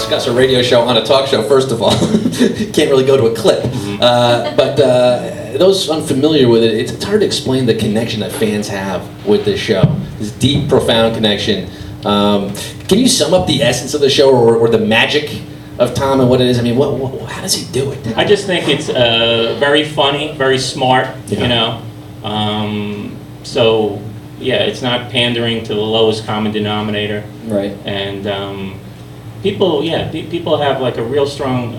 discuss a radio show on a talk show, first of all. Can't really go to a clip. But those unfamiliar with it, it's hard to explain the connection that fans have with this show. This deep, profound connection. Can you sum up the essence of the show or the magic of Tom and what it is? I mean, how does he do it? I just think it's very funny, very smart, you know. So, yeah, it's not pandering to the lowest common denominator. Right. And people have like a real strong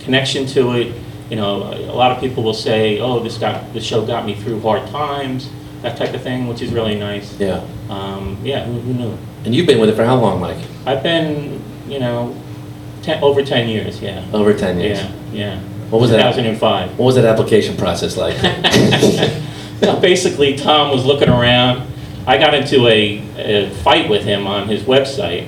connection to it. You know, a lot of people will say, "Oh, this show got me through hard times," that type of thing, which is really nice. Yeah. Who knew? And you've been with it for how long, Mike? I've been, you know, over 10 years. Yeah. Over 10 years. Yeah. What was 2005. What was that application process like? Well, basically, Tom was looking around. I got into a fight with him on his website,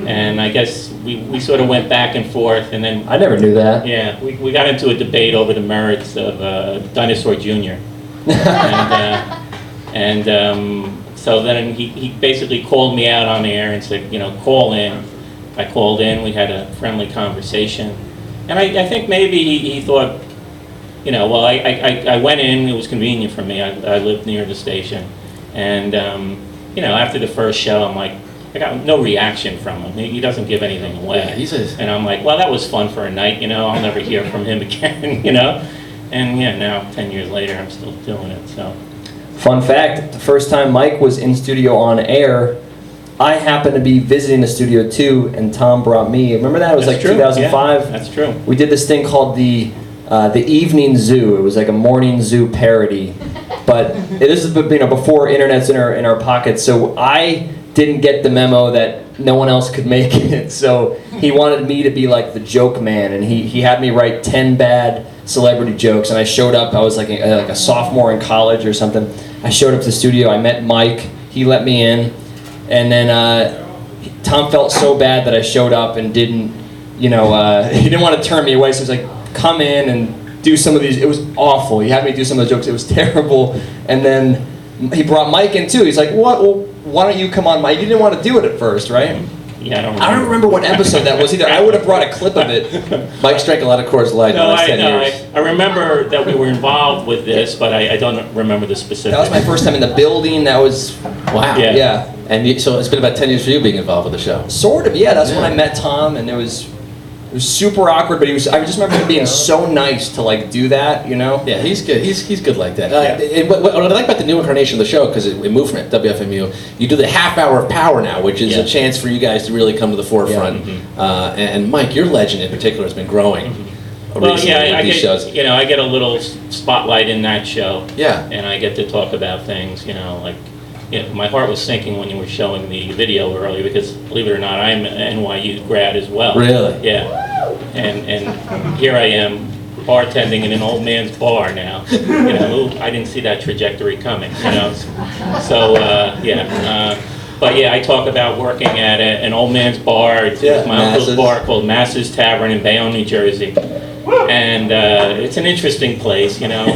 and I guess we sort of went back and forth, and then I never knew that. Yeah, we got into a debate over the merits of Dinosaur Jr. So then he basically called me out on air and said, you know, call in. I called in. We had a friendly conversation, and I think maybe he thought, you know, well, I went in. It was convenient for me. I lived near the station, and you know, after the first show, I'm like, I got no reaction from him. He doesn't give anything away. Yeah, and I'm like, well, that was fun for a night. You know, I'll never hear from him again. You know, and yeah, now 10 years later, I'm still doing it. So, fun fact: the first time Mike was in studio on air, I happened to be visiting the studio too, and Tom brought me. Remember that? It was that's like true. 2005. Yeah, that's true. We did this thing called the Evening Zoo. It was like a morning zoo parody, but this is, you know, before internet's in our pockets. So I didn't get the memo that no one else could make it. So he wanted me to be like the joke man, and he had me write 10 bad celebrity jokes. And I showed up. I was like a sophomore in college or something. I showed up to the studio. I met Mike. He let me in, and then Tom felt so bad that I showed up and didn't, you know, he didn't want to turn me away. So he was like, come in and do some of these. It was awful. He had me do some of the jokes. It was terrible. And then he brought Mike in too. He's like, what? Well, why don't you come on, Mike? You didn't want to do it at first, right? Yeah, I don't remember what episode that was either. I would have brought a clip of it. Mike's drank a lot of Coors Light in the last 10 years. I remember that we were involved with this, but I don't remember the specifics. That was my first time in the building. That was, wow. Yeah. And so it's been about 10 years for you being involved with the show. Sort of, yeah. That's when I met Tom, and it was super awkward, but I just remember him being so nice to like do that, you know? Yeah, he's good. He's good like that. And what I like about the new incarnation of the show, because it moved from it, WFMU, you do the half hour of power now, which is a chance for you guys to really come to the forefront. Yeah. And Mike, your legend in particular has been growing. Well, yeah, I get a little spotlight in that show. Yeah. And I get to talk about things, you know, like, my heart was sinking when you were showing the video earlier, because believe it or not, I'm an NYU grad as well. Really? Yeah. And here I am bartending in an old man's bar now. You know, I didn't see that trajectory coming, you know. So, but yeah, I talk about working at an old man's bar. It's my uncle's bar called Massa's Tavern in Bayonne, New Jersey. And it's an interesting place, you know.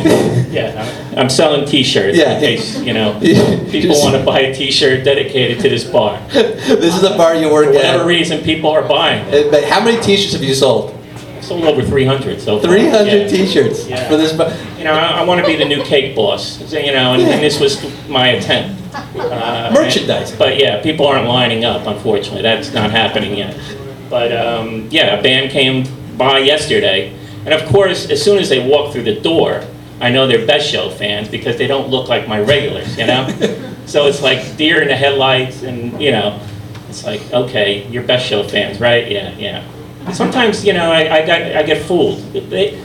Yeah, I'm selling T-shirts in case, you know, people want to buy a T-shirt dedicated to this bar. This is the bar you work at. For whatever reason, people are buying. But how many T-shirts have you sold? I sold over 300 so far. 300 T-shirts for this bar. You know, I want to be the new cake boss, you know, and this was my attempt. Merchandising. But yeah, people aren't lining up, unfortunately. That's not happening yet. But yeah, a band came by yesterday. And of course, as soon as they walk through the door, I know they're Best Show fans because they don't look like my regulars, you know? So it's like deer in the headlights, and, you know, it's like, okay, you're Best Show fans, right? Yeah. Sometimes, you know, I get fooled.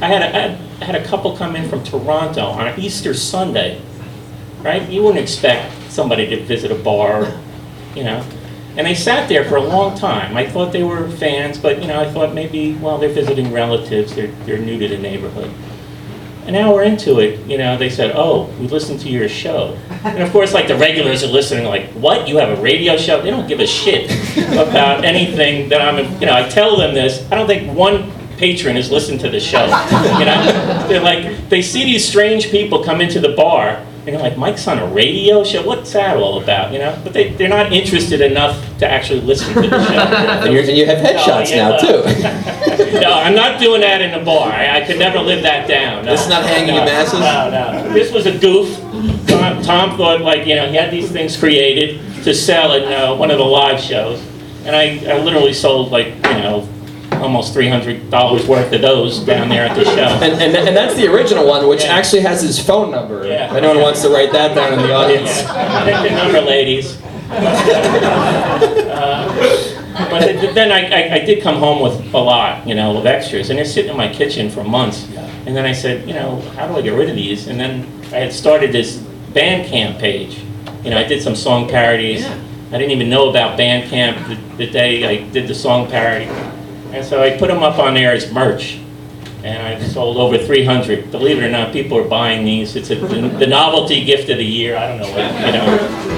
I had a couple come in from Toronto on Easter Sunday, right? You wouldn't expect somebody to visit a bar, you know? And they sat there for a long time. I thought they were fans, but, you know, I thought maybe, well, they're visiting relatives, they're new to the neighborhood. An hour into it, you know, they said, oh, we listened to your show. And of course, like, the regulars are listening, like, what? You have a radio show? They don't give a shit about anything that you know, I tell them this. I don't think one patron has listened to the show, you know? They're like, they see these strange people come into the bar And you're like, Mike's on a radio show? What's that all about, you know? But they're not interested enough to actually listen to the show. And you have headshots now, too. No, I'm not doing that in the bar. I could never live that down. No, This is not hanging in masses? No. This was a goof. Tom thought, like, you know, he had these things created to sell at one of the live shows. And I literally sold, like, you know, almost $300 worth of those down there at the show. And that's the original one, which Yeah. actually has his phone number. Yeah. If anyone wants to write that down in the audience. Yeah. Take the number, ladies. But then I did come home with a lot, you know, of extras, and they're sitting in my kitchen for months. And then I said, you know, how do I get rid of these? And then I had started this Bandcamp page. You know, I did some song parodies. Yeah. I didn't even know about Bandcamp the day I did the song parody. And so I put them up on there as merch. And I've sold over 300. Believe it or not, people are buying these. It's the novelty gift of the year. I don't know what, you know.